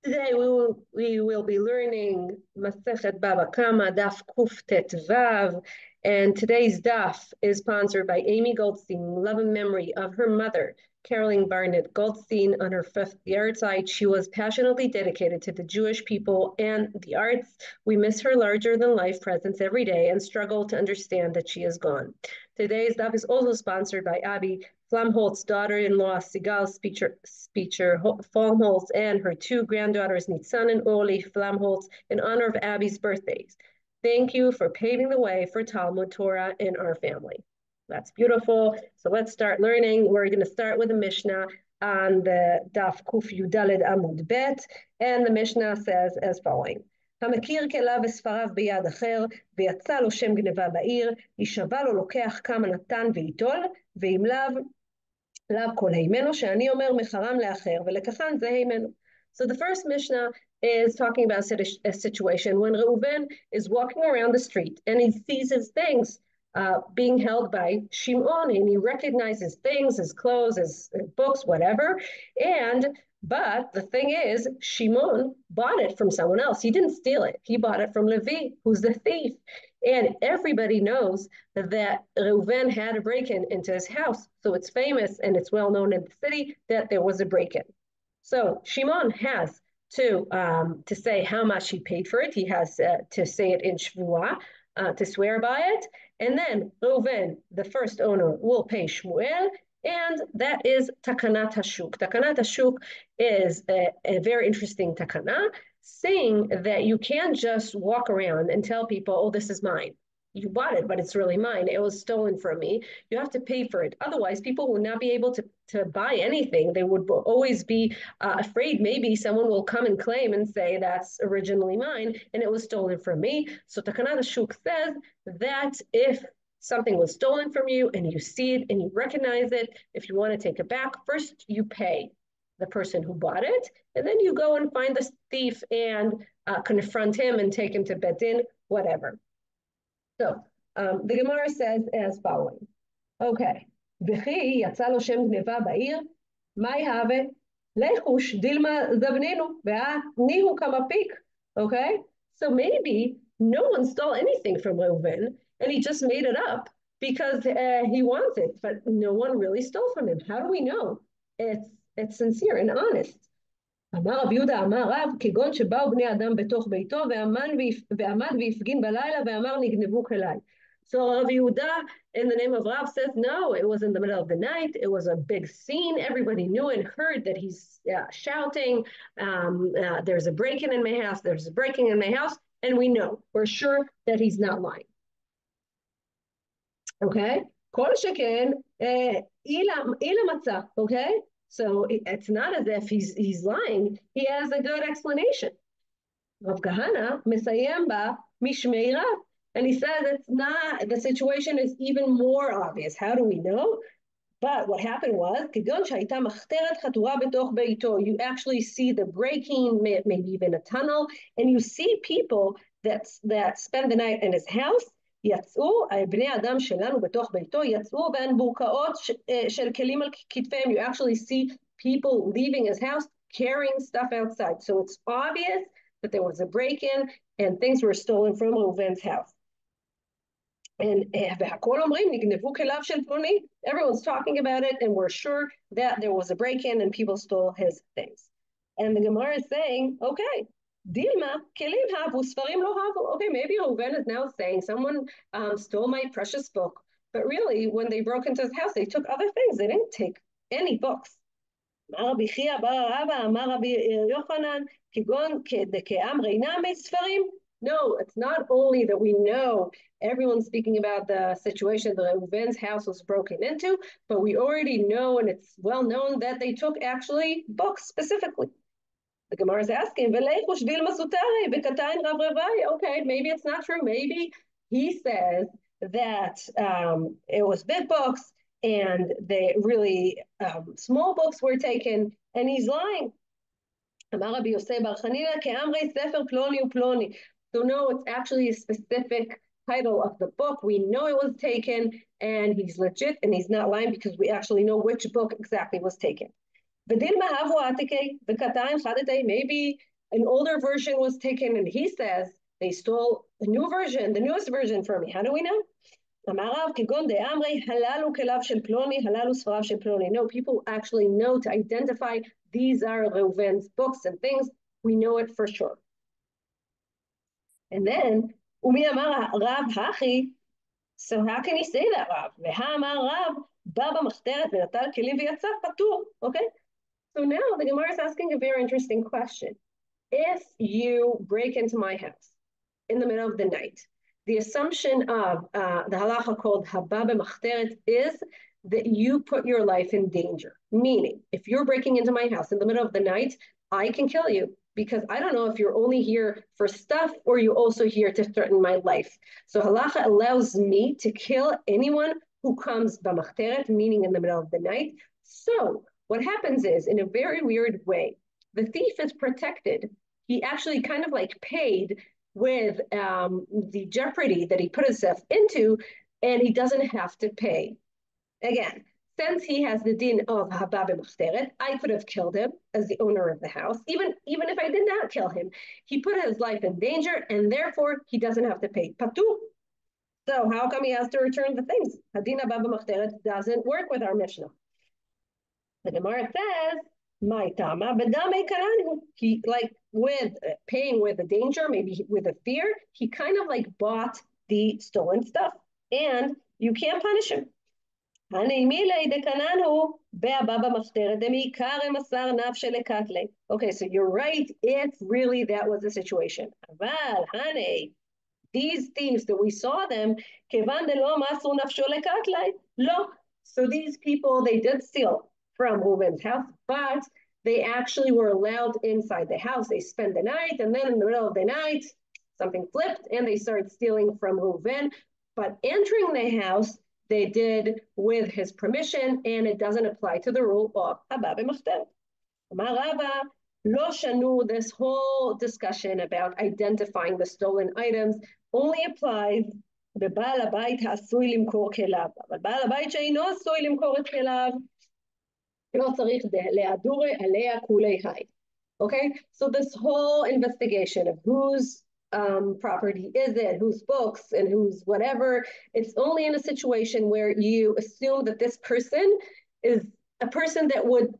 Today we will be learning Masechet Bava Kamma, Daf Kuftet Vav, and today's daf is sponsored by Amy Goldstein, in love and memory of her mother, Carolyn Barnett Goldstein. On her 5th yahrzeit, she was passionately dedicated to the Jewish people and the arts. We miss her larger-than-life presence every day and struggle to understand that she is gone. Today's daf is also sponsored by Abby Flamholt's daughter-in-law, Sigal Speecher Flamholtz, and her 2 granddaughters, Nitzan and Orly Flamholtz, in honor of Abby's birthdays. Thank you for paving the way for Talmud Torah in our family. That's beautiful. So let's start learning. We're going to start with the Mishna on the Daf Kuf Yudaled Amud Bet, and the Mishna says as following. המכיר כליו וספריו ביד אחר, ויצא לו שם גנבה בעיר, יישבע לו לוקח כמה נתן ויטול, ואם לאו כל הימנו, שאני אומר מחרם לאחר, ולקחן זה הימנו. So the first Mishnah is talking about a situation when Reuven is walking around the street and he sees his things being held by Shimon, and he recognizes things, his clothes, his books, whatever. But the thing is, Shimon bought it from someone else. He didn't steal it. He bought it from Levi, who's the thief. And everybody knows that Reuven had a break-in into his house. So it's famous and it's well known in the city that there was a break-in. So Shimon has to say how much he paid for it. He has to say it in Shvuah, to swear by it. And then Reuven, the first owner, will pay Shmuel, and that is takanat hashuk. Takanat hashuk is a very interesting takana, saying that you can't just walk around and tell people, oh, this is mine. You bought it, but it's really mine. It was stolen from me. You have to pay for it. Otherwise, people will not be able to buy anything. They would always be afraid maybe someone will come and claim and say that's originally mine and it was stolen from me. So takanat hashuk says that if something was stolen from you and you see it and you recognize it, if you want to take it back, first you pay the person who bought it, and then you go and find the thief and confront him and take him to Bet Din, whatever. So the Gemara says as following. Okay. וכי יצא לו שם גנבה בעיר, מה יהווה? לחוש דילמה זבנינו, והניהו כמפיק. Okay? So maybe no one stole anything from Reuven, and he just made it up because he wants it, but no one really stole from him. How do we know? It's sincere and honest. אמר רב יהודה אמר רב, כגון שבאו בני אדם בתוך ביתו, ועמד והפגין בלילה, ואמר נגנבו כליי. So Rav Yehuda, in the name of Rav, says, no, it was in the middle of the night. It was a big scene. Everybody knew and heard that he's shouting, there's a break-in in my house, there's a breaking in my house, and we know, we're sure that he's not lying. Okay? Kol sheken, ila matzah, okay? So it's not as if he's lying. He has a good explanation. Rav Kahana, mesayem ba mishmei Rav. And he says it's not, the situation is even more obvious. How do we know? But what happened was, you actually see the breaking, maybe even a tunnel, and you see people that spend the night in his house. יצאו, בני האדם שלנו בתוך ביתו, יצאו ואין בורקאות של כלים על כתפיהם. You actually see people leaving his house, carrying stuff outside. So it's obvious that there was a break-in and things were stolen from Reuven's house. And והכל אומרים, נגנבו כליו של פלוני. Everyone's talking about it, and we're sure that there was a break-in and people stole his things. And the Gemara is saying, okay, Dilma, kelim havu, sfarim lo havu. Okay, maybe Reuven is now saying someone stole my precious book, but really, when they broke into his house, they took other things. They didn't take any books. אמר רבי חייא בר רבא, אמר רבי יוחנן, כגון כעם רינם ספרים. No, it's not only that we know everyone's speaking about the situation that Reuven's house was broken into, but we already know, and it's well known, that they took actually books specifically. The Gemara is asking, okay, maybe it's not true. Maybe he says that it was big books and they really small books were taken, and he's lying. So no, it's actually a specific title of the book. We know it was taken, and he's legit, and he's not lying because we actually know which book exactly was taken. Maybe an older version was taken, and he says they stole the new version, the newest version from me. How do we know? No, people actually know to identify these are Reuven's books and things. We know it for sure. And then, so how can he say that, Rav? Okay, so now the Gemara is asking a very interesting question. If you break into my house in the middle of the night, the assumption of the halakha called haba b'machteret is that you put your life in danger. Meaning, if you're breaking into my house in the middle of the night, I can kill you because I don't know if you're only here for stuff or you're also here to threaten my life. So halakha allows me to kill anyone who comes b'machteret, meaning in the middle of the night. So what happens is, in a very weird way, the thief is protected. He actually kind of like paid with the jeopardy that he put himself into, and he doesn't have to pay. Again, since he has the din of haba b'machteret, I could have killed him as the owner of the house. Even if I did not kill him, he put his life in danger, and therefore he doesn't have to pay. Patu. So how come he has to return the things? Hadin haba b'machteret doesn't work with our Mishna. The Gemara says, my tama, he like with paying with a danger, maybe with a fear, he kind of like bought the stolen stuff, and you can't punish him. Okay, so you're right if really that was the situation. These thieves that we saw them, so these people, they did steal from Reuven's house, but they actually were allowed inside the house. They spent the night, and then in the middle of the night, something flipped, and they started stealing from Reuven. But entering the house, they did with his permission, and it doesn't apply to the rule of haba b'machteret. Lo shanu, this whole discussion about identifying the stolen items only applies בבעל הבית העשוי למכור כליו, אבל בעל הבית שאינו עשוי למכור את כליו, לא צריך להדורי עליה כולי היי. Okay, so this whole investigation of whose property is it, whose books and whose whatever, it's only in a situation where you assume that this person is a person that would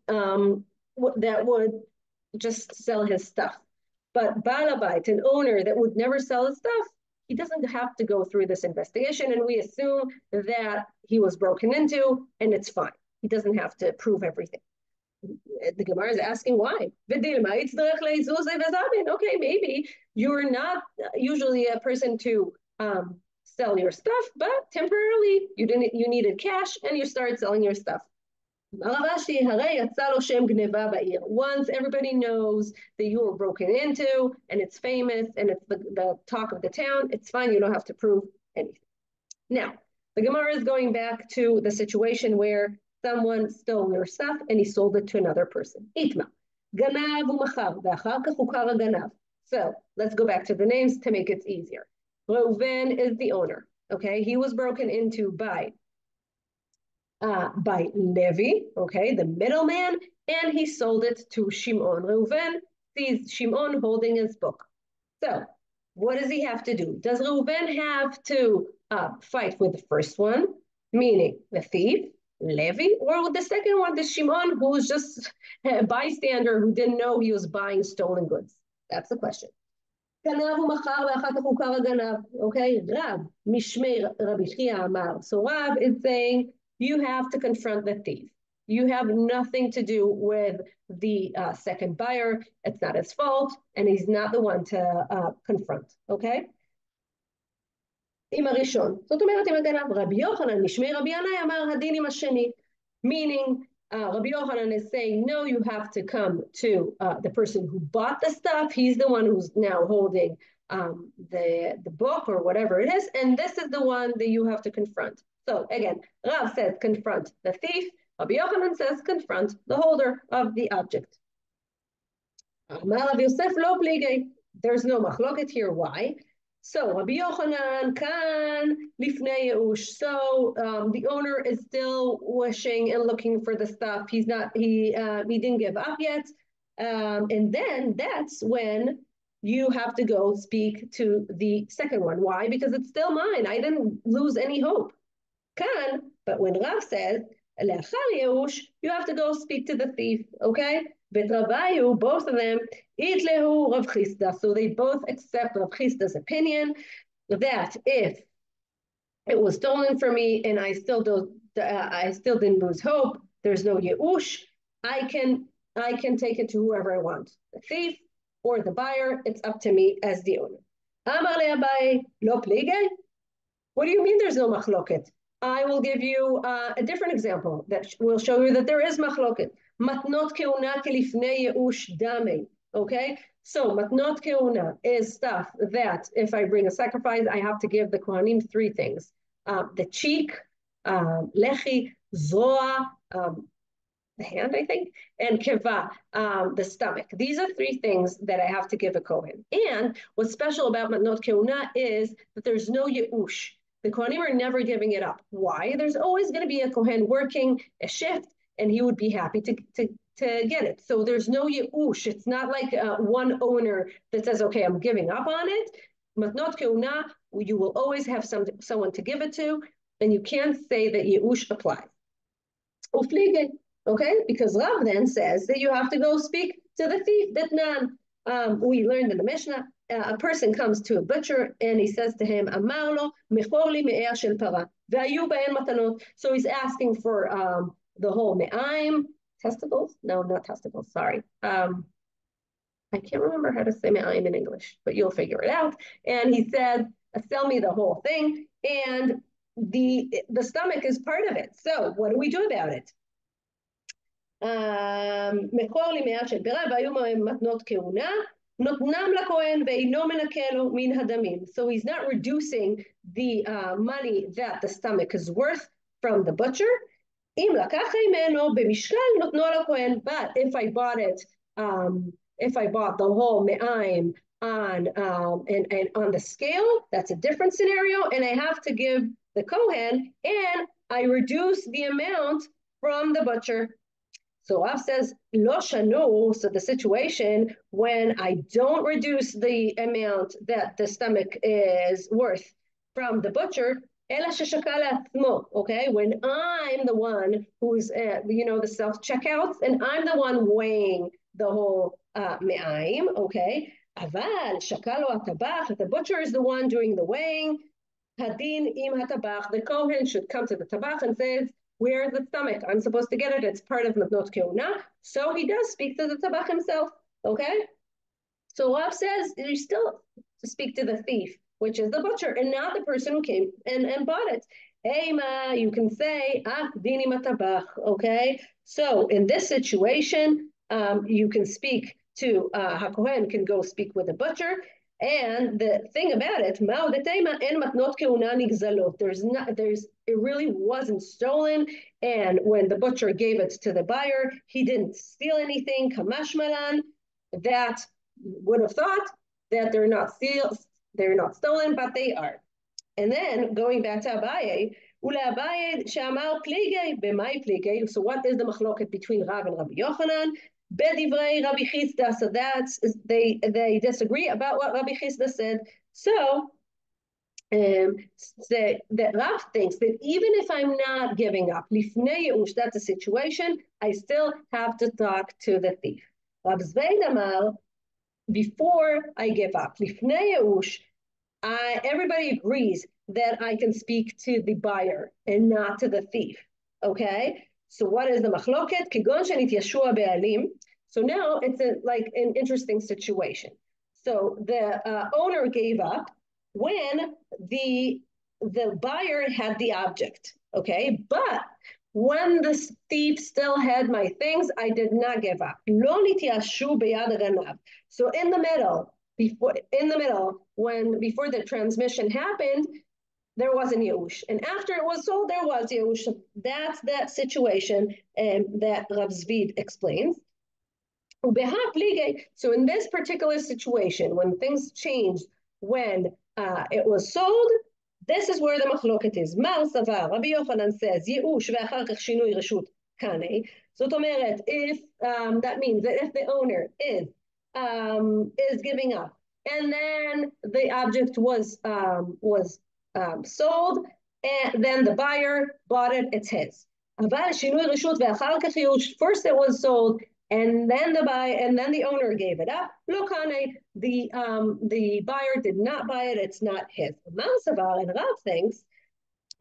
just sell his stuff. But Balabite, an owner that would never sell his stuff, he doesn't have to go through this investigation, and we assume that he was broken into, and it's fine. He doesn't have to prove everything. The Gemara is asking why. Okay, maybe you're not usually a person to sell your stuff, but temporarily you needed cash and you started selling your stuff. Once everybody knows that you were broken into and it's famous and it's the talk of the town, it's fine, you don't have to prove anything. Now, the Gemara is going back to the situation where someone stole your stuff and he sold it to another person. So let's go back to the names to make it easier. Reuven is the owner. Okay, he was broken into by Levi, okay, the middleman, and he sold it to Shimon. Reuven sees Shimon holding his book. So what does he have to do? Does Reuven have to fight with the first one, meaning the thief, Levi, or with the second one, the Shimon, who was just a bystander who didn't know he was buying stolen goods? That's the question. Okay, Rav, Mishmei Rabbi Chia Amar. So Rav is saying, you have to confront the thief. You have nothing to do with the second buyer. It's not his fault, and he's not the one to confront, okay? עם הראשון. זאת אומרת, אם הגנב רבי יוחנן, משמי רבי ינאי, אמר הדין עם השני. Meaning, Rabbi Yochanan is saying, no, you have to come to the person who bought the stuff. He's the one who's now holding the book or whatever it is, and this is the one that you have to confront. So again, Rav says confront the thief. Rabbi Yochanan says confront the holder of the object. There's no machloket here. Why? So Rabbi Yochanan kan lifnei yeush. So the owner is still wishing and looking for the stuff. He didn't give up yet. And then that's when you have to go speak to the second one. Why? Because it's still mine. I didn't lose any hope. But when Rav says, you have to go speak to the thief, okay? Both of them, Rav Chisda. So they both accept Rav Chisda's opinion that if it was stolen from me and I still didn't lose hope, there's no Yeush, I can take it to whoever I want, the thief or the buyer. It's up to me as the owner. Amar le Abaye, lo plige. What do you mean there's no machloket? I will give you a different example that will show you that there is machloket. Matnot keuna kelifnei yeush dame. Okay, so matnot keuna is stuff that if I bring a sacrifice, I have to give the kohanim three things: the cheek, lechi, zoa, the hand, I think, and kiva, the stomach. These are three things that I have to give a kohen. And what's special about matnot keuna is that there's no yeush. The kohanim are never giving it up. Why? There's always going to be a kohen working a shift, and he would be happy to get it. So there's no yeush. It's not like one owner that says, okay, I'm giving up on it. Matnot keuna, you will always have someone to give it to, and you can't say that yeush applies. Uflige, okay? Because Rav then says that you have to go speak to the thief. That we learned in the Mishna. A person comes to a butcher and he says to him, Amarlo, mechor li me'er shel para, ve'ayu ba'en matanot. So he's asking for the whole me'aim, testicles? No, not testicles, sorry. I can't remember how to say me'aim in English, but you'll figure it out. And he said, sell me the whole thing. And the stomach is part of it. So what do we do about it? Mechor li me'er shel para, ve'ayu ba'en matnot keuna. So he's not reducing the money that the stomach is worth from the butcher. But if I bought it, if I bought the whole me'aim on and on the scale, that's a different scenario, and I have to give the kohen, and I reduce the amount from the butcher. So Rav says, lo shanu, so the situation when I don't reduce the amount that the stomach is worth from the butcher, ela sheshakal atzmo, okay, when I'm the one who's, the self-checkouts, and I'm the one weighing the whole me'aim, okay, aval shakalo atabach, the butcher is the one doing the weighing, hadin im hatabach, the kohen should come to the tabach and says, where's the stomach? I'm supposed to get it. It's part of matnot keuna. So he does speak to the tabach himself. Okay? So Rav says you still speak to the thief, which is the butcher, and not the person who came and bought it. Ema, you can say, dini matabach. Okay? So in this situation, you can speak to HaKohen can go speak with the butcher. And the thing about it, it really wasn't stolen. And when the butcher gave it to the buyer, he didn't steal anything. Kamashmalan, that would have thought that they're not stolen, but they are. And then going back to Abaye, so what is the machloket between Rav and Rabbi Yochanan? Bedivrei Rabbi Chisda, so that's they disagree about what Rabbi Chisda said. So that Rav thinks that even if I'm not giving up, lifnei yeush, that's a situation, I still have to talk to the thief. Rav Zveid Amar, before I give up, lifnei yeush, everybody agrees that I can speak to the buyer and not to the thief. Okay. So what is the machloket? Kigon shenityashua be'alim. So now it's like an interesting situation. So the owner gave up when the buyer had the object. Okay, but when the thief still had my things, I did not give up. Lo nityashu beyad ganav. So in the middle, before the transmission happened, there wasn't Yeush. And after it was sold, there was Yeush. That's that situation that Rav Zvid explains. So in this particular situation, when things changed, when it was sold, this is where the machloket is. Mar Savar, Rabbi Yochanan says, Yeush ve'achar kach shinui reshut kane. זאת אומרת, if that means that if the owner is giving up, and then the object was sold, and then the buyer bought it, it's his. אבל שינוי רשות ואחר כך חידוש, first it was sold, and then the owner gave it up. לא קנה, the buyer did not buy it, it's not his. Mansavar and Rav thinks,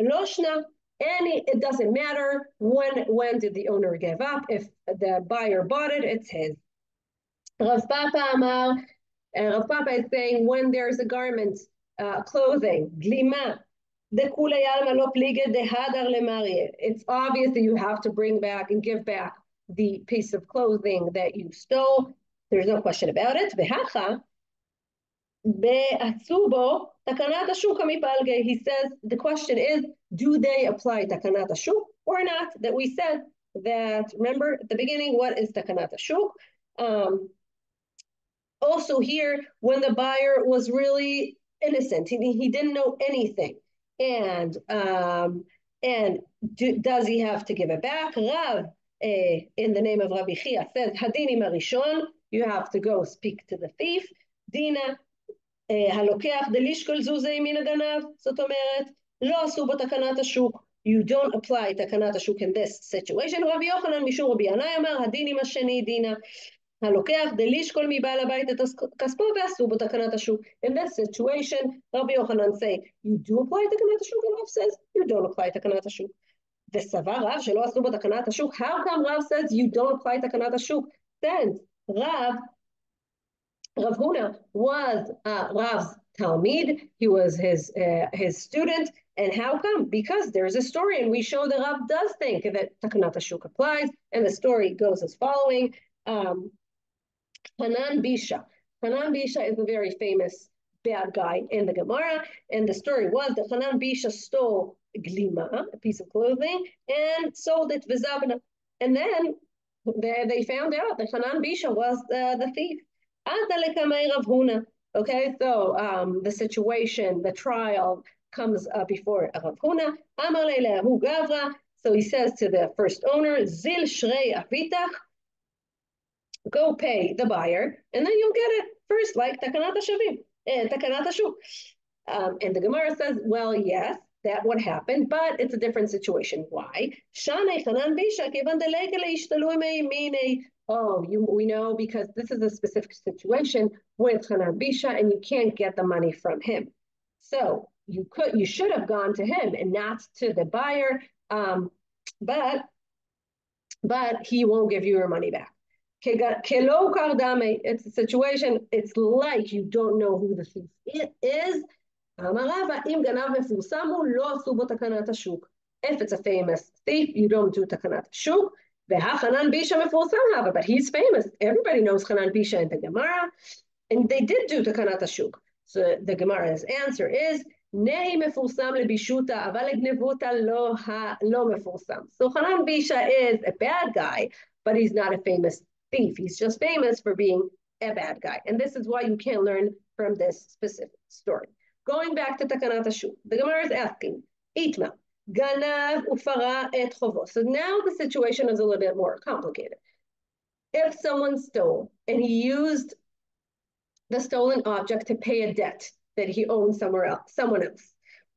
לא שנה, and it doesn't matter when did the owner give up. If the buyer bought it, it's his. Rav Papa Amar, Rav Papa is saying when there's a garment, clothing, glima, it's obvious that you have to bring back and give back the piece of clothing that you stole. There's no question about it. He says the question is, do they apply takanat hashuk or not? That we said that, remember at the beginning, what is takanat hashuk? Also here, when the buyer was really innocent, he didn't know anything, and does he have to give it back? Rav, in the name of Rabbi Chia, says hadini marishon, you have to go speak to the thief. Dina halokech delishkol zuzei min aganav, זאת אומרת, לא עשו בו תקנת השוק. You don't apply takanat hashuk in this situation. Rabbi Yochanan משום רבי ינאי אמר, הדין עם השני דינה. הלוקח דלישקול מבעל הבית את כספו ועשו בו תקנת השוק. In this situation, Rabbi Yochanan say, you do apply תקנת השוק, and Rav says, you don't apply תקנת השוק. וסבר רב שלא עשו בו תקנת השוק. How come Rav says you don't apply תקנת השוק? Since Rav Huna was Rav's Talmud, he was his student, and how come? Because there's a story, and we show that Rav does think that takanat hashuk applies, and the story goes as following. Hanan Bisha. Hanan Bisha is a very famous bad guy in the Gemara, and the story was that Hanan Bisha stole glima, a piece of clothing, and sold it v'zavna. And then they found out that Hanan Bisha was the thief. Okay, so the situation, the trial comes before Rav Huna. So he says to the first owner, Zil shrei avitach, go pay the buyer, and then you'll get it first, like takanat hashuk. And the Gemara says, well, yes, that would happen, but it's a different situation. Why? We know because this is a specific situation with Hanan Bisha, and you can't get the money from him. So you should have gone to him and not to the buyer, but he won't give you your money back. It's a situation, it's like you don't know who the thief is. If it's a famous thief, you don't do takanat hashuk. But he's famous. Everybody knows Hanan Bisha in the Gemara, and they did do takanat hashuk. So the Gemara's answer is, so Hanan Bisha is a bad guy, but he's not a famous thief. He's just famous for being a bad guy. And this is why you can't learn from this specific story. Going back to takanat hashuk, the Gemara is asking, Itma, ganav ufara et chovo. So now the situation is a little bit more complicated. If someone stole and he used the stolen object to pay a debt that he owed someone else.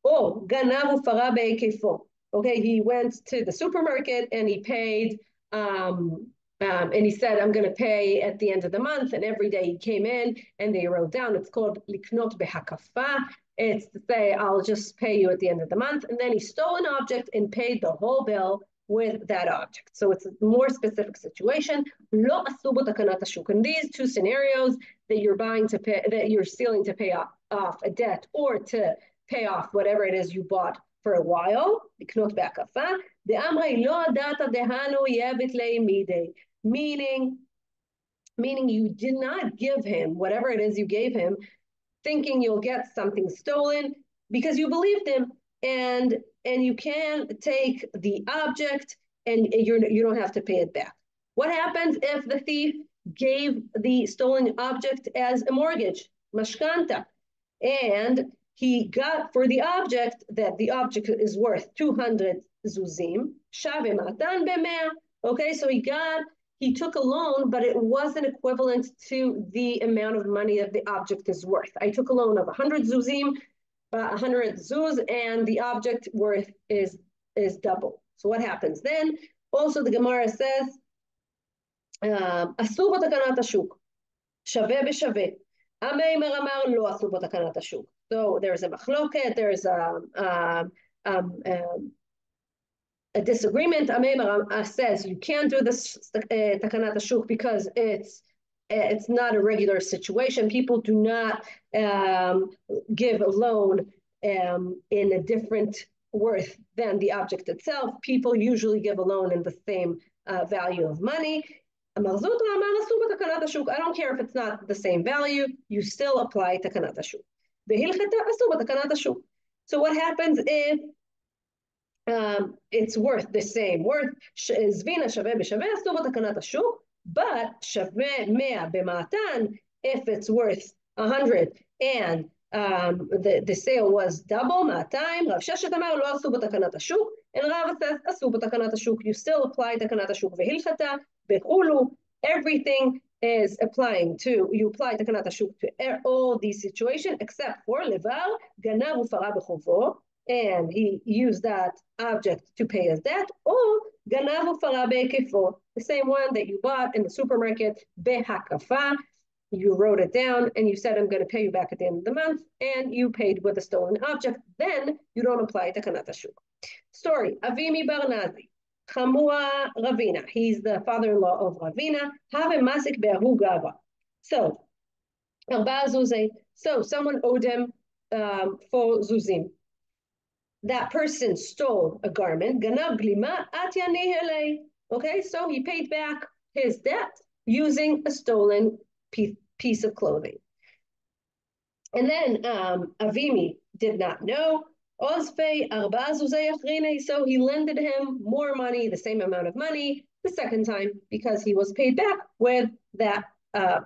Oh, ganav ufara be'ekefo. Okay, he went to the supermarket and he paid, and he said, I'm going to pay at the end of the month. And every day he came in and they wrote down, it's called liknot behakafa. It's to say, I'll just pay you at the end of the month. And then he stole an object and paid the whole bill with that object. So it's a more specific situation. Lo asubu takanat hashuk. In these two scenarios that you're buying to pay, that you're stealing to pay off a debt or to pay off whatever it is you bought for a while, liknot behakafa, the amrei lo adata dehanu yebit leimide. Meaning you did not give him whatever it is you gave him, thinking you'll get something stolen because you believed him, and you can take the object and you don't have to pay it back. What happens if the thief gave the stolen object as a mortgage, mashkanta, and he got for the object that the object is worth 200 zuzim, shave matan b'mea. Okay, so he took a loan, but it wasn't equivalent to the amount of money that the object is worth. I took a loan of 100 zuzim, 100 zuz, and the object worth is double. So what happens then? Also, the Gemara says, אסור בתקנת השוק, שווה בשווה. המיימר אמר לא אסור בתקנת השוק. So there's a machloket, there's a disagreement. Ameimer says you can't do this takanat hashuk because it's not a regular situation. People do not give a loan in a different worth than the object itself. People usually give a loan in the same value of money. I don't care if it's not the same value, you still apply takanat hashuk. So what happens if it's worth the same worth, but if it's worth 100 and the sale was double, Rav Sheshet amar lo asu b'takanat hashuk, and Rav says asu b'takanat hashuk. You still apply takanat hashuk v'hilchata b'chulu. Everything is applying to, you apply takanat hashuk to all these situations except for levar ganav ufara b'chovo, and he used that object to pay his debt, or ganav ufara b'ekefo, the same one that you bought in the supermarket, behakafa. You wrote it down and you said, I'm going to pay you back at the end of the month, and you paid with a stolen object. Then you don't apply takanat hashuk. Story, Avimi bar Nazi, Chamua Ravina. He's the father-in-law of Ravina. Have a masik be'ahu gava. So, so someone owed him 4 zuzim. That person stole a garment. Ganav glima at yani allay. Okay, so he paid back his debt using a stolen piece of clothing. And then Avimi did not know. So he lended him more money, the same amount of money, the second time, because he was paid back with that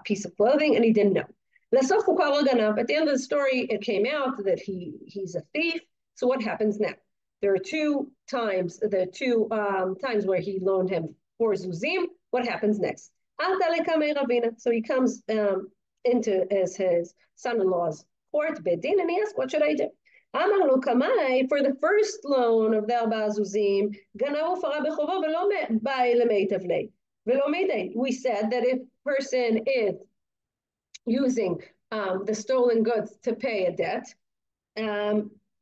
piece of clothing, and he didn't know. At the end of the story, it came out that he's a thief. So what happens now? There are two times where he loaned him 4 zuzim. What happens next? So he comes into as his son-in-law's court, bedin, and he asks, what should I do? For the first loan of the 4 zuzim, we said that if a person is using the stolen goods to pay a debt,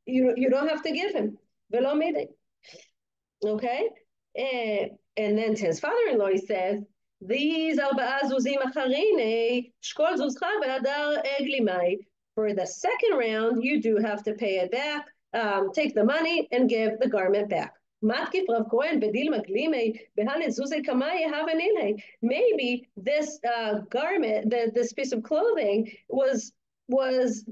you don't have to give him. Okay? And then to his father-in-law, he says, these for the second round, you do have to pay it back, take the money and give the garment back. Maybe this garment, this piece of clothing was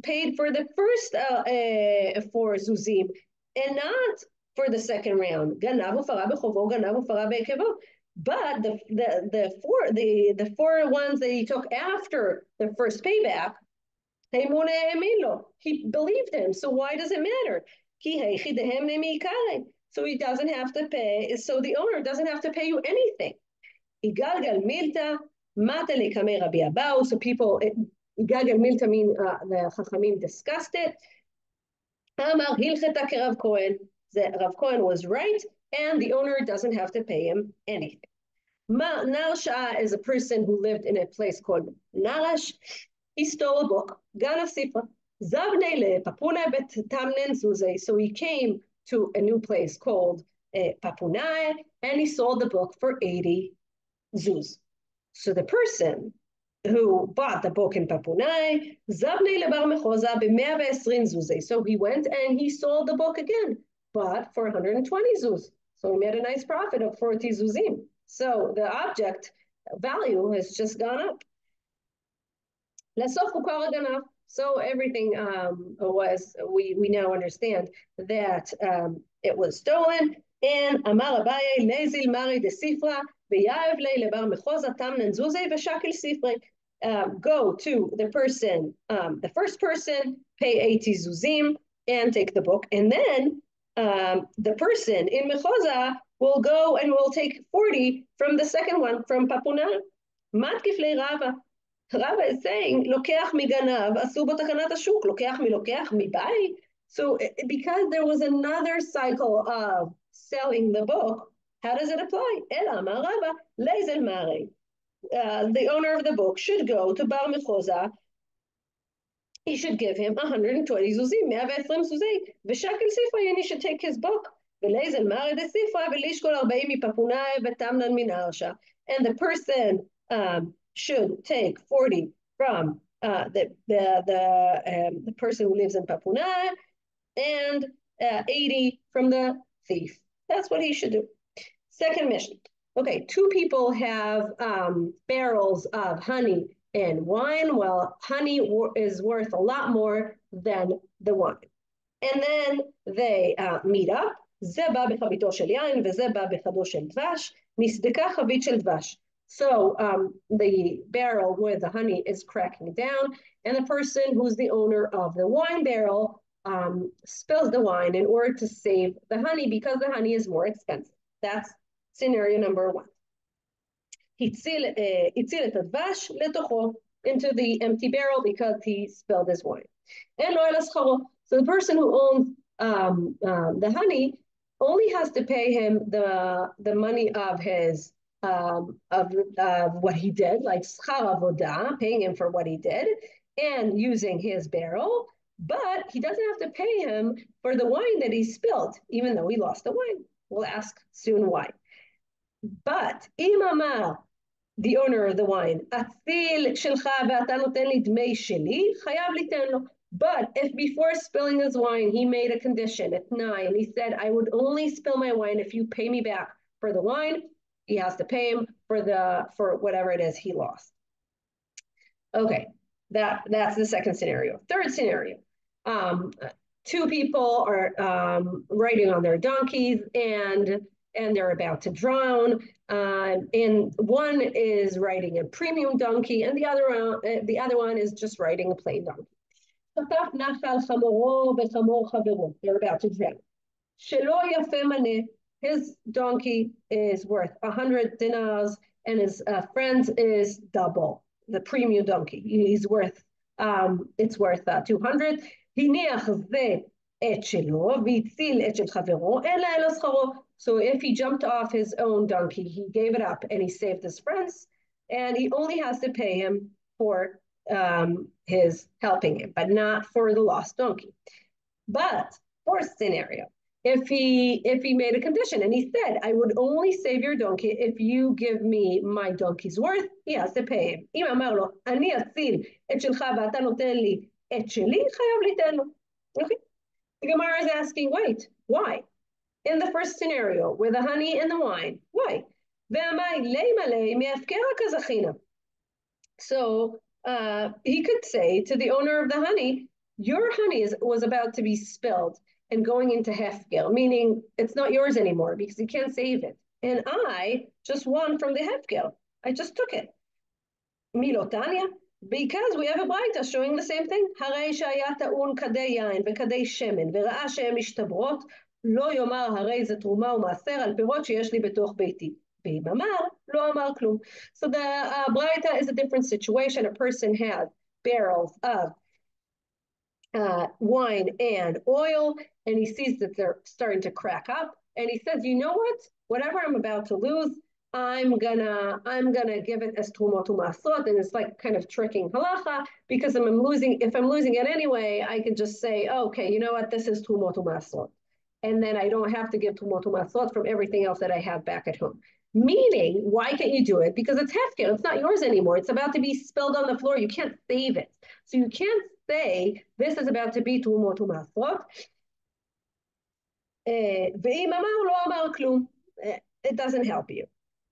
paid for the first 4 zuzim and not for the second round. But the 4 ones that he took after the first payback, he believed him. So why does it matter? So he doesn't have to pay. So the owner doesn't have to pay you anything. So people, Gagal Milta mean the Chachamim discussed it. Rav Cohen was right, and the owner doesn't have to pay him anything. Narsha is a person who lived in a place called Narash. He stole a book, Ganav Sifra. So he came to a new place called Papunai, and he sold the book for 80 zuz. So the person who bought the book in Papunai, so he went and he sold the book again, but for 120 zuz. So he made a nice profit of 40 zuzim. So the object value has just gone up. So everything we now understand that it was stolen. And Amar Abaye Lezil Mari de Sifra Beyav Le Lebar Mechoza Tamnen Zuze Veshakil Sifre. Go to the person, the first person, pay 80 zuzim and take the book, and then the person in Mechoza we'll go and we'll take 40 from the second one, from Papuna. Matkifle Rava. Rava is saying, Lokeach miganav, asu bo takanat hashuk, lokeach mibai. So because there was another cycle of selling the book, how does it apply? Ela ma Rava, leizel mare. The owner of the book should go to Bar Mechoza. He should give him 120 zuzim, 120 zuzim. V'shakel sifra, and he should take his book. V'leizel mare de sifra, v'lishkol 40 mipapunai v'tamnan min arsha. And the person should take 40 from the person who lives in Papuna and 80 from the thief. That's what he should do. Second mission. Okay, two people have barrels of honey and wine. Well, honey is worth a lot more than the wine. And then they meet up. זה בא בחביתו של יין וזה בא בחדו של דבש. נסדקה חבית של דבש. So the barrel where the honey is cracking down, and the person who's the owner of the wine barrel spills the wine in order to save the honey because the honey is more expensive. That's scenario number one. הציל את הדבש לתוכו, into the empty barrel because he spilled his wine. אין לו אלא שכרו. So the person who owns the honey only has to pay him the money of his of what he did, like schar avodah, paying him for what he did, and using his barrel, but he doesn't have to pay him for the wine that he spilled, even though he lost the wine. We'll ask soon why. But אם אמר, the owner of the wine, אציל שלך ואתה נותן לי דמי שלי, חייב ליתן לו. But if before spilling his wine, he made a condition at 9, and he said, I would only spill my wine if you pay me back for the wine, he has to pay him for whatever it is he lost. Okay, that's the second scenario. Third scenario, two people are riding on their donkeys and they're about to drown. And one is riding a premium donkey, and the other one is just riding a plain donkey. They're about to drown. His donkey is worth 100 dinars, and his friend is double the premium donkey. He's worth it's worth 200. So if he jumped off his own donkey, he gave it up and he saved his friends, and he only has to pay him for his helping him, but not for the lost donkey. But fourth scenario, if he made a condition and he said, I would only save your donkey if you give me my donkey's worth, he has to pay him. אם אמר לו, אני אציל את שלך ואתה נותן לי את שלי, חייב ליתן לו. Okay? The Gemara is asking, wait, why? In the first scenario, with the honey and the wine, why? So he could say to the owner of the honey, your honey was about to be spilled and going into hefker, meaning it's not yours anymore because you can't save it. And I just won from the hefker. I just took it. Milotania, because we have a braita showing the same thing. הרי שהיה טעון כדי יין וכדי שמן וראה שהן משתברות, לא יאמר הרי זה תרומה ומעשר על פירות שיש לי בתוך ביתי. ואם אמר, לא אמר כלום. So the braita is a different situation. A person has barrels of wine and oil, and he sees that they're starting to crack up, and he says, you know what? Whatever I'm about to lose, I'm gonna give it as trumot u'masrot, and it's like kind of tricking halakha, because if I'm losing it anyway, I can just say, oh, okay, you know what? This is trumot u'masrot, and then I don't have to give trumot u'masrot from everything else that I have back at home. Meaning, why can't you do it? Because it's hefker. It's not yours anymore. It's about to be spilled on the floor. You can't save it. So you can't say this is about to be trumot u'masrot. ואם אמר לא אמר כלום. It doesn't help you.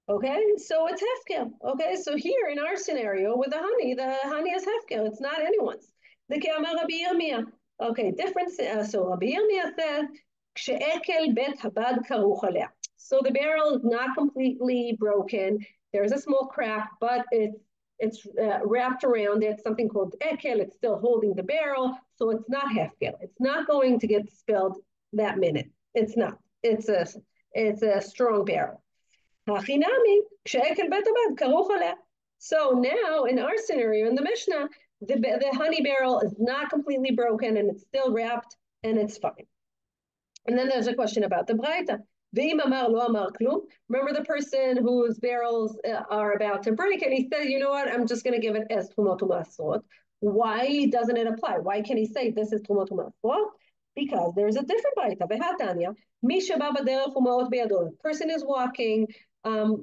Okay, so it's hefker. Okay, so here in our scenario with the honey is hefker. It's not anyone's. The Kamma Rabbi Yomi. Okay, different. So Rabbi Yomi said, "She'ekel bet habad karuch alea." So the barrel is not completely broken. There's a small crack, but it's wrapped around it. Something called ekel. It's still holding the barrel, so it's not hefker. It's not going to get spilled that minute. It's not. It's a strong barrel. So now in our scenario in the Mishnah, the honey barrel is not completely broken and it's still wrapped and it's fine. And then there's a question about the braita. Remember the person whose barrels are about to break, and he said, you know what, I'm just going to give it as trumot u'masrot. Why doesn't it apply? Why can he say this is trumot u'masrot? Because there's a different braita. The person is walking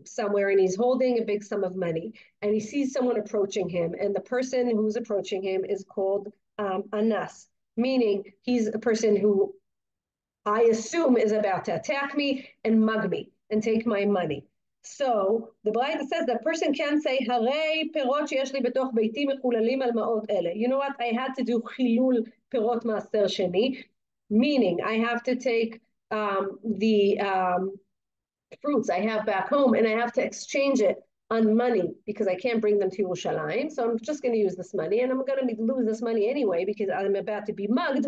somewhere and he's holding a big sum of money, and he sees someone approaching him, and the person who's approaching him is called anas, meaning he's a person who I assume is about to attack me and mug me and take my money. So the braita says that person can say, "Harei perot sheyesh li betoch beiti mechulalim al ma'ot ele." You know what? I had to do chilul perot maaser sheni, meaning I have to take the fruits I have back home and I have to exchange it on money because I can't bring them to Yerushalayim. So I'm just going to use this money, and I'm going to lose this money anyway because I'm about to be mugged.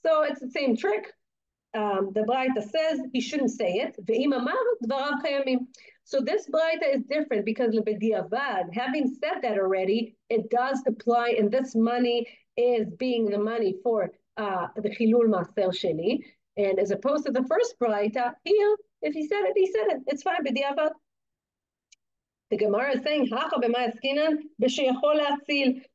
So it's the same trick. The braita says he shouldn't say it. So this braita is different because having said that already, it does apply, and this money is being the money for the chilul maaser sheni, and as opposed to the first braita, here, if he said it, he said it. It's fine. B'diavad. The Gemara is saying,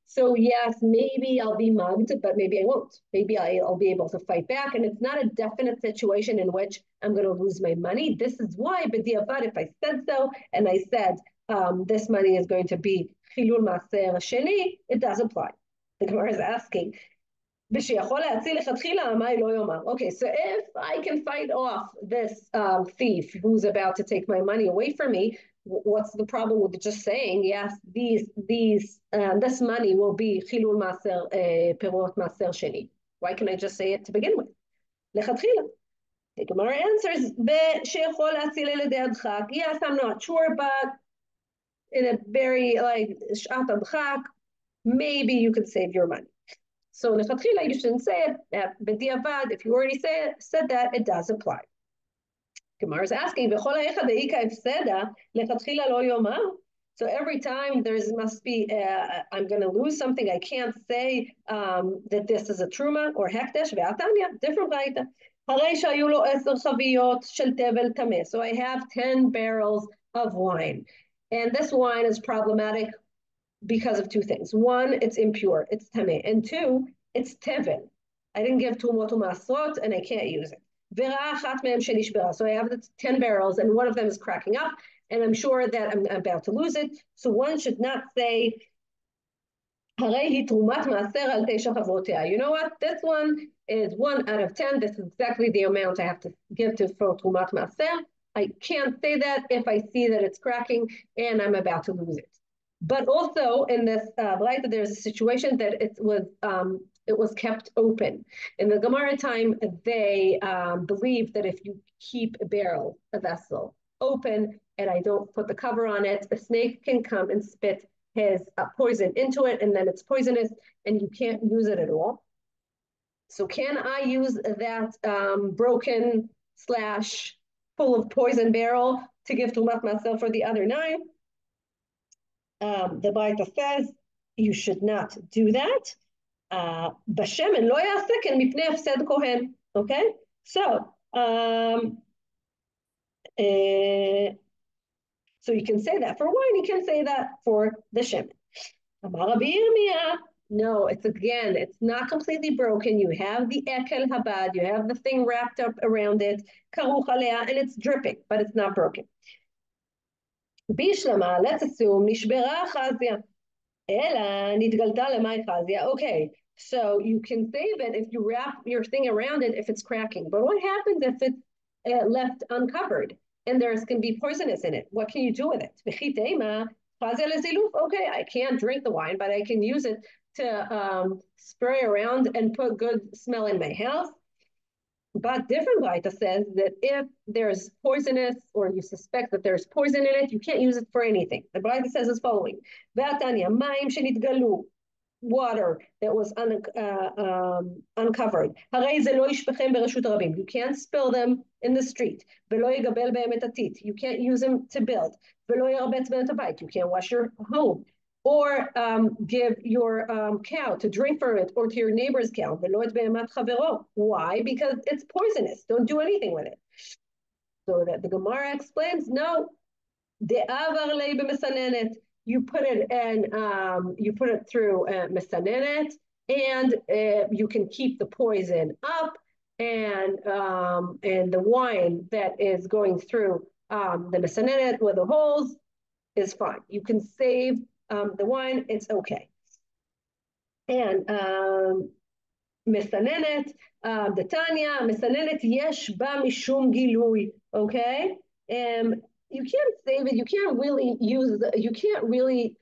so yes, maybe I'll be mugged, but maybe I won't. Maybe I'll be able to fight back. And it's not a definite situation in which I'm going to lose my money. This is why, if I said so, and I said this money is going to be chilul maaser sheni, it does apply. The Gemara is asking, okay, so if I can fight off this thief who's about to take my money away from me, what's the problem with just saying, yes, this money will be chilul maaser perot maaser sheni? Why can't I just say it to begin with? The Gemara answers, yes, I'm not sure, but in a very shat adchak, maybe you could save your money. So lechatchila, you shouldn't say it. B'diavad, if you already said that, it does apply. Gemara is asking, so every time there must be, I'm going to lose something, I can't say that this is a truma or hekdesh, different braita. So I have 10 barrels of wine, and this wine is problematic because of two things. One, it's impure, it's tameh, and two, it's tevel. I didn't give trumot u'masrot, and I can't use it. So I have the 10 barrels, and one of them is cracking up, and I'm sure that I'm about to lose it. So one should not say, you know what? This one is 1 out of 10. This is exactly the amount I have to give to for trumat maaser. I can't say that if I see that it's cracking and I'm about to lose it. But also in this braita, there's a situation that it was kept open. In the Gemara time, they believe that if you keep a barrel, a vessel, open, and I don't put the cover on it, a snake can come and spit his poison into it, and then it's poisonous, and you can't use it at all. So can I use that broken / full of poison barrel to give trumat maaser for the other 9? The braita says you should not do that. Bashemen lo ya'aseken mipnei hefsed kohen. Okay, so so you can say that for wine. You can say that for the shemen. Amar Rabbi Yirmiyah. No, it's not completely broken. You have the ekel habad. You have the thing wrapped up around it, karuch alea, and it's dripping, but it's not broken. Bishlama, let's assume nishbera chazia. Ela nitgalta lemay chazia. Okay, so you can save it if you wrap your thing around it if it's cracking. But what happens if it's left uncovered and there's going to be poisonous in it? What can you do with it? Okay, I can't drink the wine, but I can use it to spray around and put good smell in my house. But different braita says that if there's poisonous or you suspect that there's poison in it, you can't use it for anything. The braita says as following: water that was uncovered. You can't spill them in the street. You can't use them to build. You can't wash your home. Or give your cow to drink from it, or to your neighbor's cow. Why? Because it's poisonous. Don't do anything with it. So that the Gemara explains, no, you put it through misanenet, and you can keep the poison up, and the wine that is going through the misanenet with the holes is fine. You can save the wine, it's okay. And misanenet, the Tanya, misanenet yesh ba mishum gilui, okay? You can't save it. You can't really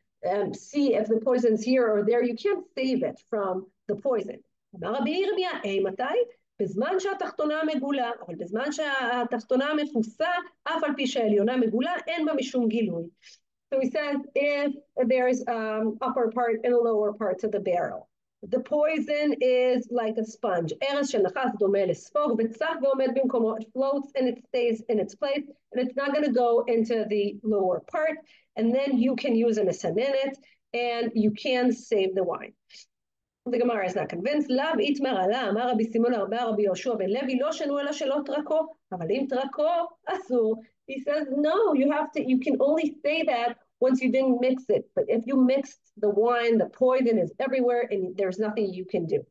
see if the poison's here or there. You can't save it from the poison. בזמן שהתחתונה מגולה, אבל בזמן שהתחתונה מפוסה, אף על פי שהעליונה מגולה, אין בה משום גילוי. So he says, if there's upper part and lower parts of the barrel, the poison is like a sponge. It floats and it stays in its place, and it's not going to go into the lower part. And then you can use a misanenet, and you can save the wine. The Gemara is not convinced. Lav itmar ala, amar Rabbi Simon Rabbi Yoshua ben Levi, lo shenu ela shelo trako, aval im trako asur. He says, no, you can only say that once you didn't mix it. But if you mixed the wine, the poison is everywhere, and there's nothing you can do.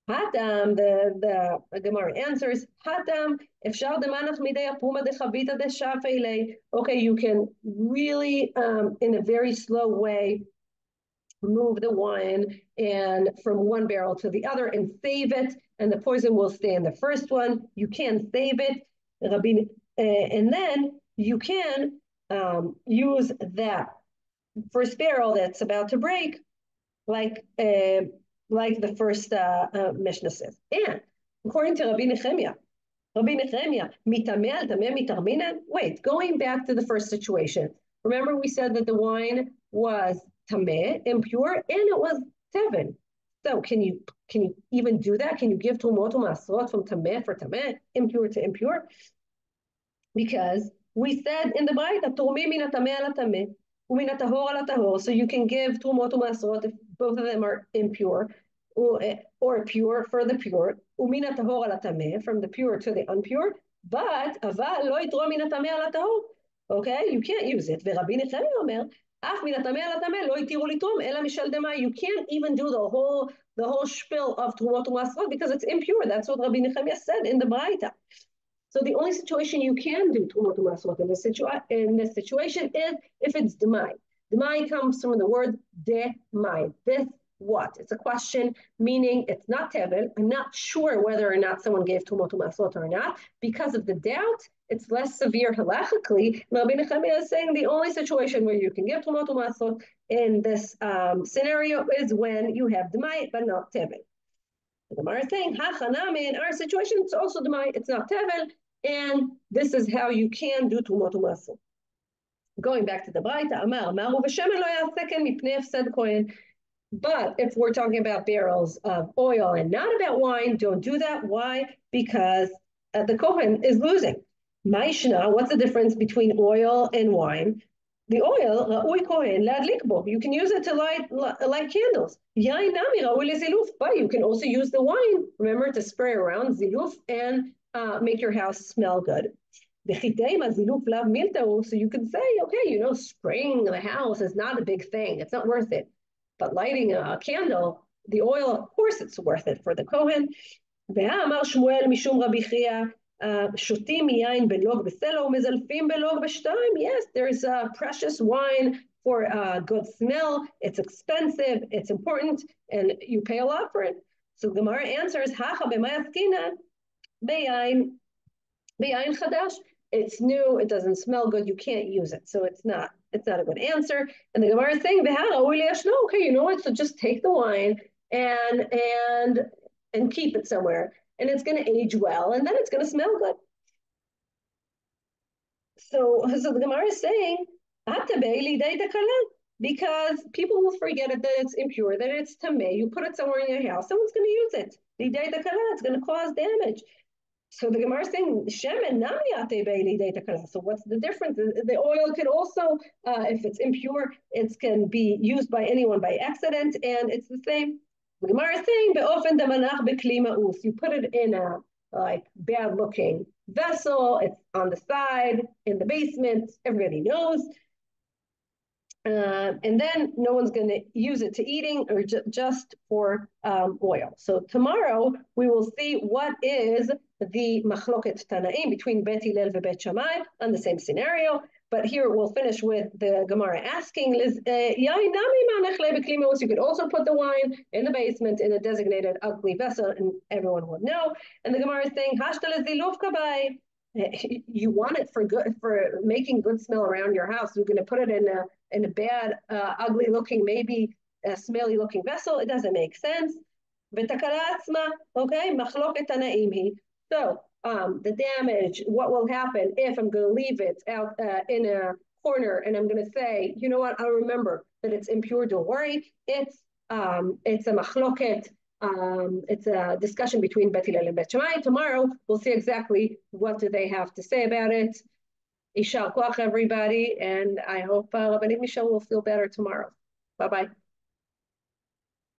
Hatam, the Gemara answers, Hatam, if shal demanach midei apuma de chavita de shafeile. Okay, you can really, in a very slow way, move the wine and from one barrel to the other and save it, and the poison will stay in the first one. You can save it, and then you can use that first barrel that's about to break, like the first Mishna says. And according to Rabbi Nechemia, wait, going back to the first situation, remember we said that the wine was tameh, impure, and it was teven. So can you even do that? Can you give tumot u'masrot from tameh for tameh, impure to impure? Because we said in the braita, turmi min hatameh ala tameh, u'min hatahor ala tahor. So you can give tumot u'masrot if both of them are impure, or pure for the pure, u'min hatahor ala tameh, from the pure to the unpure. But aval lo yitrom min hatameh ala tahor. Okay, you can't use it. Ve'Rabbi Nechemia omer, you can't even do the whole spiel of Trumot u'Masrot because it's impure. That's what Rabbi Nechemia said in the braita. So the only situation you can do Trumot u'Masrot in this situation is if it's demai. Demai comes from the word demai. This what? It's a question, meaning it's not tevel. I'm not sure whether or not someone gave Trumot u'Masrot or not. Because of the doubt, it's less severe halachically. Rabbi Nechemia is saying the only situation where you can give Trumot u'Masrot in this scenario is when you have demai, but not tevel. The Gemara is saying, in our situation, it's also demai, it's not tevel, and this is how you can do Trumot u'Masrot. Going back to the braita, but if we're talking about barrels of oil and not about wine, don't do that. Why? Because the Kohen is losing. Mishna, what's the difference between oil and wine? The oil, ra'ui kohen le'adlik bo. You can use it to light candles. Yain nami ra'ui le'ziluf. But you can also use the wine, remember, to spray around ziluf and make your house smell good. So you can say, okay, spraying the house is not a big thing. It's not worth it. But lighting a candle, the oil, of course, it's worth it for the Kohen. Yes, there's precious wine for good smell. It's expensive, it's important, and you pay a lot for it. So Gemara answers, it's new, it doesn't smell good, you can't use it. So it's not a good answer. And the Gemara is saying, okay, you know what? So just take the wine and keep it somewhere. And it's going to age well, and then it's going to smell good. So the Gemara is saying, because people will forget it, that it's impure, that it's tameh. You put it somewhere in your house, someone's going to use it. It's going to cause damage. So the Gemara is saying, Shemen nami takana. So what's the difference? The oil could also, if it's impure, it can be used by anyone by accident, and it's the same. The Gemara is saying, be'ofen damanach bekli ma'us. You put it in a like bad-looking vessel. It's on the side in the basement. Everybody knows. And then no one's going to use it to eating or just for oil. So tomorrow we will see what is the machloket tanaim between Bet Hillel and Bet Shammai on the same scenario. But here we'll finish with the Gemara asking, you could also put the wine in the basement in a designated ugly vessel, and everyone will know. And the Gemara is saying, you want it for good, for making good smell around your house. You're going to put it in a bad, ugly looking, maybe a smelly looking vessel. It doesn't make sense. Okay, so the damage, what will happen if I'm going to leave it out in a corner and I'm going to say, you know what, I'll remember that it's impure, don't worry. It's a machloket. It's a discussion between Bet Hillel and Bet Shammai. Tomorrow, we'll see exactly what do they have to say about it. Ishal koach, everybody, and I hope Rabbanit Michelle will feel better tomorrow. Bye-bye.